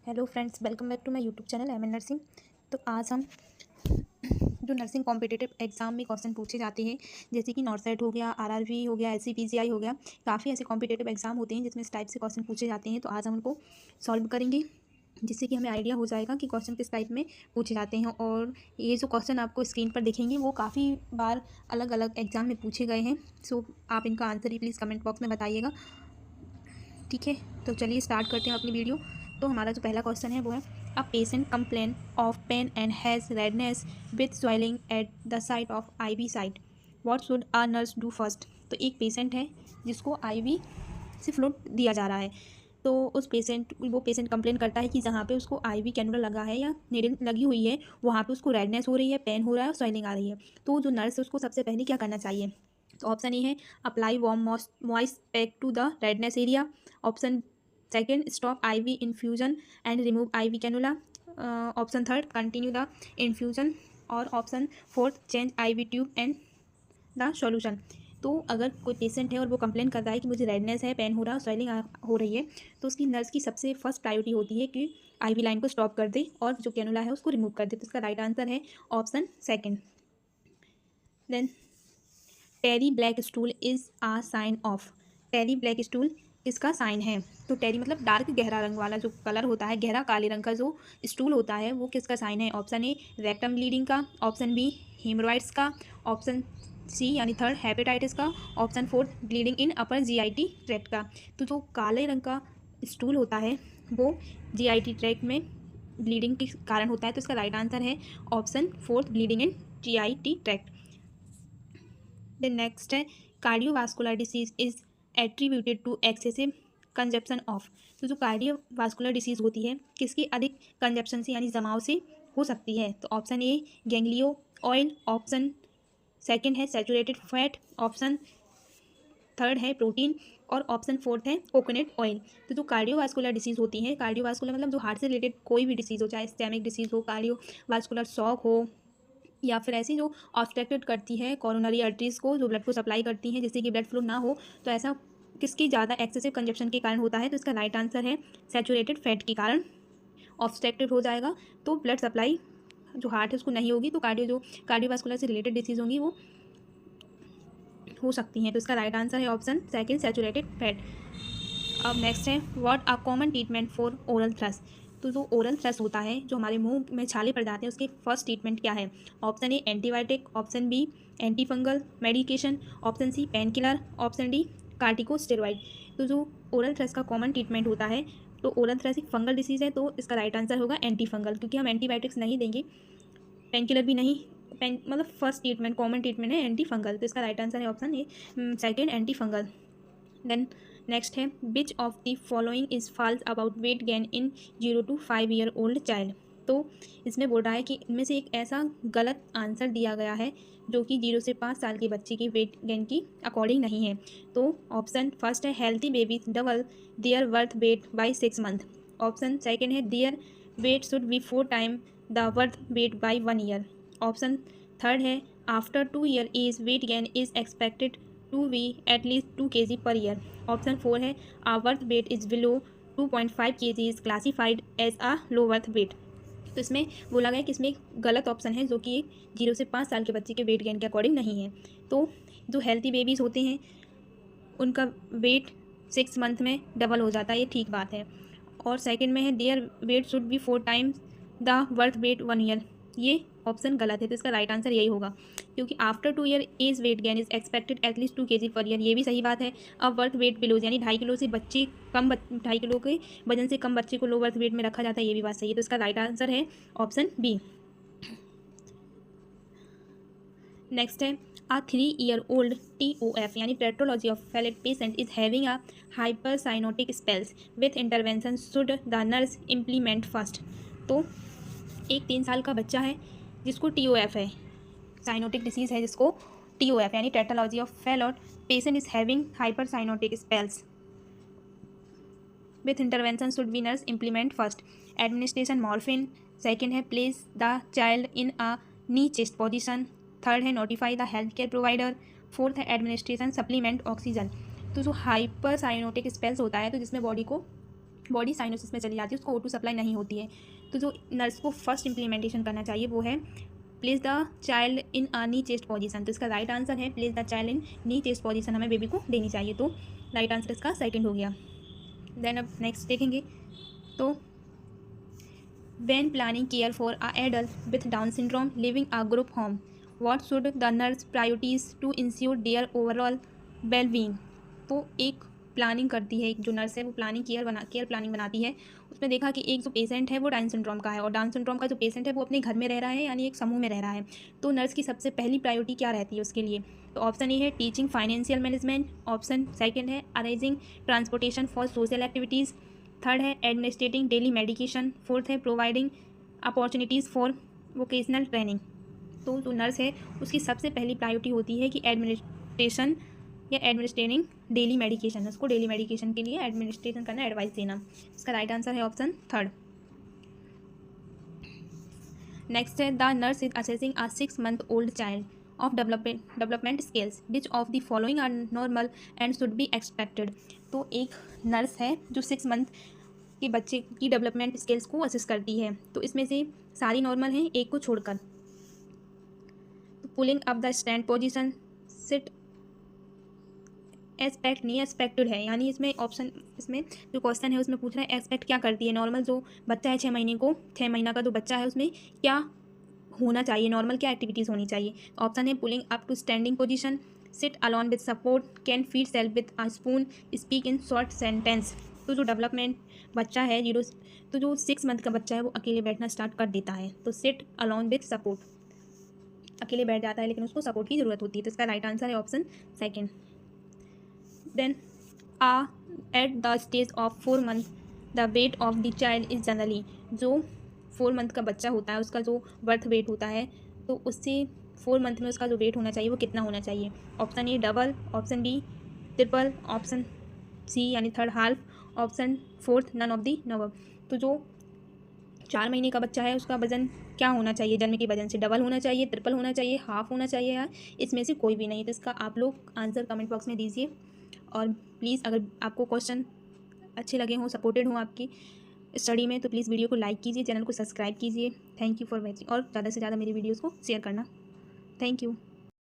Hello friends, welcome back to my YouTube channel M N nursing. तो आज हम जो नर्सिंग कॉम्पिटिटिव एग्जाम में क्वेश्चन पूछे जाते हैं, जैसे कि नॉर्सेट हो गया, आरआरबी हो गया, एससीपीजीआई हो गया, काफ़ी ऐसे कॉम्पिटिटिव एग्जाम होते हैं जिसमें इस टाइप से क्वेश्चन पूछे जाते हैं। तो आज हम उनको सॉल्व करेंगे, जिससे कि हमें आइडिया हो जाएगा कि क्वेश्चन किस टाइप में पूछे जाते हैं। और ये जो क्वेश्चन आपको स्क्रीन पर दिखेंगे वो काफ़ी बार अलग अलग एग्जाम में पूछे गए हैं। सो आप इनका answer he please comment box में बताइएगा, ठीक है। तो चलिए स्टार्ट करते हैं अपनी वीडियो। तो हमारा जो पहला क्वेश्चन है वो है, a patient complain of pain and has redness with swelling at the site of IV site, what should a nurse do first. तो एक पेशेंट है जिसको आईवी से फ्लूइड दिया जा रहा है। तो वो पेशेंट कंप्लेन करता है कि जहाँ पे उसको आईवी कैनुला लगा है या नीडल लगी हुई है वहाँ पे उसको रेडनेस हो रही है, पेन हो रहा है और स्वेलिंग आ रही है। तो जो नर्स है उसको सबसे पहले क्या करना चाहिए। तो ऑप्शन ए है, apply warm moist pack to the redness area. Option second, stop IV infusion and remove IV cannula. Option third, continue the infusion. और option fourth, change IV tube and the solution. तो अगर कोई patient है और वो complain कर रहा है कि मुझे रेडनेस है, पेन हो रहा है, स्वेलिंग हो रही है, तो उसकी नर्स की सबसे फर्स्ट प्रायोरिटी होती है कि आईवी लाइन को स्टॉप कर दे और जो कैनुला है उसको रिमूव कर दे। तो इसका राइट आंसर है option second. Then, tarry black stool is a sign of. Tarry black stool किसका साइन है। तो टेरी मतलब डार्क गहरा रंग वाला जो कलर होता है, गहरा काले रंग का जो स्टूल होता है वो किसका साइन है। ऑप्शन ए, रेक्टम ब्लीडिंग का। ऑप्शन बी, हेमोरॉइड्स का। ऑप्शन सी यानी थर्ड, हेपेटाइटिस का। Option fourth, bleeding in upper GIT tract का। तो जो काले रंग का स्टूल होता है वो जीआईटी ट्रैक्ट में ब्लीडिंग के कारण होता है। तो इसका राइट आंसर है option fourth, bleeding in GIT tract. The next है, cardiovascular disease is attributed to excessive consumption of. तो जो कार्डियोवास्कुलर डिसीज होती है किसकी अधिक कंजप्शन से यानी जमाव से हो सकती है। तो option A, gingelly oil. Option second है सैचुरेटेड फैट। ऑप्शन थर्ड है प्रोटीन। और ऑप्शन फोर्थ है कोकोनट ऑयल। तो जो कार्डियोवास्कुलर डिसीज होती है, कार्डियोवास्कुलर मतलब जो हार्ट से रिलेटेड कोई भी डिसीज हो, चाहे स्टेमिक डिसीज हो, कार्डियोवास्कुलर शॉक हो, या फिर ऐसी जो ऑब्स्ट्रक्टेड करती है कोरोनरी आर्टरीज को, जो ब्लड को सप्लाई करती हैं जिससे कि ब्लड फ्लो ना हो, तो ऐसा किसकी ज़्यादा एक्सेसिव कंजप्शन के कारण होता है। तो इसका राइट आंसर है सैचुरेटेड फैट के कारण ऑब्स्ट्रक्टेड हो जाएगा, तो ब्लड सप्लाई जो हार्ट है उसको नहीं होगी, तो कार्डियोवास्कुलर से रिलेटेड डिसीज होंगी वो हो सकती हैं। तो इसका राइट आंसर है ऑप्शन सेकेंड, सैचुरेटेड फैट। अब नेक्स्ट है, what a common treatment for oral thrush. तो जो ओरल थ्रस होता है, जो हमारे मुंह में छाले पड़ जाते हैं, उसके फर्स्ट ट्रीटमेंट क्या है। Option A, antibiotic. Option B, anti fungal medication. Option C, pain killer. Option D, corticosteroid. तो जो ओरल थ्रस का कॉमन ट्रीटमेंट होता है, तो ओरल थ्रस एक फंगल डिसीज़ है, तो इसका राइट आंसर होगा एंटी फंगल, क्योंकि हम एंटीबायोटिक्स नहीं देंगे, पेन किलर भी नहीं। पेन मतलब फर्स्ट ट्रीटमेंट, कॉमन ट्रीटमेंट है एंटी फंगल। तो इसका राइट आंसर है option A, second, anti fungal. Then next है, which of the following is false about weight gain in 0 to 5 year old child. तो इसमें बोल रहा है कि इनमें से एक ऐसा गलत आंसर दिया गया है जो कि 0 से 5 साल के बच्चे की वेट गेन की अकॉर्डिंग नहीं है। तो ऑप्शन फर्स्ट है, healthy babies double their birth weight by 6 months। Option second है, there weight should be 4 times the birth weight by 1 year। Option third है, after 2 year age weight gain is expected to be at least 2 kg per year. Option four है, a birth weight is below 2.5 kg is classified as a low birth weight. तो इसमें बोला गया कि इसमें एक गलत ऑप्शन है जो कि एक 0 से 5 साल के बच्चे के वेट गेन के अकॉर्डिंग नहीं है। तो जो हेल्थी बेबीज़ होते हैं उनका वेट 6 month में डबल हो जाता है, ये ठीक बात है। और सेकंड में है, there weight should be 4 times the birth weight 1 year, ये ऑप्शन गलत है। तो इसका राइट आंसर यही होगा, क्योंकि after 2 year age weight gain is expected at least 2 kg per year, ये भी सही बात है। अब बर्थ वेट बिलो यानी 2.5 किलो से बच्चे कम, 2.5 किलो के वजन से कम बच्चे को लो बर्थ वेट में रखा जाता है, ये भी बात सही है। तो इसका राइट आंसर है ऑप्शन बी। नेक्स्ट है, a 3-year-old TOF यानी tetralogy of Fallot patient is having a hypercyanotic spells with intervention should the nurse implement first. तो एक 3 साल का बच्चा है जिसको TOF है, साइनोटिक डिसीज़ है जिसको TOF यानी tetralogy of Fallot patient is having hypercyanotic spells with intervention should be nurse implement first. Administration morphine. Second है, place the child in a knee chest position. Third है, notify the health care provider. Fourth है, administration supplement oxygen. तो जो hyper cyanotic spells होता है, तो जिसमें body को बॉडी साइनोसिस में चली जाती है, उसको O2 सप्लाई नहीं होती है। तो जो नर्स को फर्स्ट इम्प्लीमेंटेशन करना चाहिए वो है place the child in a knee chest position. तो इसका राइट आंसर है place the child in knee chest position हमें बेबी को देनी चाहिए। तो राइट आंसर इसका सेकंड हो गया। देन अब नेक्स्ट देखेंगे तो when planning care for a adult with Down syndrome living a group home, what should the nurse priorities to ensure their overall well-being? तो एक प्लानिंग करती है, एक जो नर्स है वो प्लानिंग केयर प्लानिंग बनाती है। उसमें देखा कि एक जो पेशेंट है वो डाउन सिंड्रोम का है और डाउन सिंड्रोम का जो पेशेंट है वो अपने घर में रह रहा है, यानी एक समूह में रह रहा है। तो नर्स की सबसे पहली प्रायोरिटी क्या रहती है उसके लिए? तो ऑप्शन ए है teaching financial management, option second है arranging transportation for social activities, third है एडमिनिस्ट्रेटिंग डेली मेडिकेशन, फोर्थ है providing opportunities for vocational training. तो जो नर्स है उसकी सबसे पहली प्रायोरिटी होती है कि एडमिनिस्ट्रेशन या एडमिनिस्ट्रेटिंग डेली मेडिकेशन, उसको डेली मेडिकेशन के लिए एडमिनिस्ट्रेशन करना, एडवाइस देना। इसका राइट आंसर है ऑप्शन थर्ड। नेक्स्ट है the nurse is assessing a 6 month old child of development scales which of the following are normal and should be expected। तो एक नर्स है जो 6 month के बच्चे की डेवलपमेंट स्किल्स को असेस करती है। तो इसमें से सारी नॉर्मल हैं एक को छोड़कर। तो pulling up the stand position, sit, aspect नहीं एक्सपेक्टेड है, यानी इसमें ऑप्शन, इसमें जो क्वेश्चन है उसमें पूछ रहा है एक्सपेक्ट क्या करती है। नॉर्मल जो बच्चा है 6 महीने को, 6 महीना का जो बच्चा है उसमें क्या होना चाहिए, नॉर्मल क्या एक्टिविटीज़ होनी चाहिए। ऑप्शन है pulling up to standing position, sit alone with support, can feed self with a spoon, speak in short sentence. तो जो डेवलपमेंट बच्चा है तो जो 6 मंथ का बच्चा है वो अकेले बैठना स्टार्ट कर देता है। तो सिट अलोन विद सपोर्ट, अकेले बैठ जाता है लेकिन उसको सपोर्ट की ज़रूरत होती है। तो इसका राइट आंसर है option second. Then at the stage of 4 month the weight of the child is generally, जो 4 month का बच्चा होता है उसका जो बर्थ वेट होता है तो उससे 4 month में उसका जो वेट होना चाहिए वो कितना होना चाहिए। Option A double, option B triple, option C यानी third half, option fourth none of the above. तो जो 4 महीने का बच्चा है उसका वजन क्या होना चाहिए जन्म के वजन से? डबल होना चाहिए, ट्रिपल होना चाहिए, हाफ होना चाहिए, या इसमें से कोई भी नहीं। तो इसका आप लोग आंसर कमेंट बॉक्स में दीजिए। और प्लीज़ अगर आपको क्वेश्चन अच्छे लगे हों, सपोर्टेड हों आपकी स्टडी में, तो प्लीज़ वीडियो को लाइक कीजिए, चैनल को सब्सक्राइब कीजिए। थैंक यू फॉर वॉचिंग, और ज़्यादा से ज़्यादा मेरी वीडियोज़ को शेयर करना। Thank you.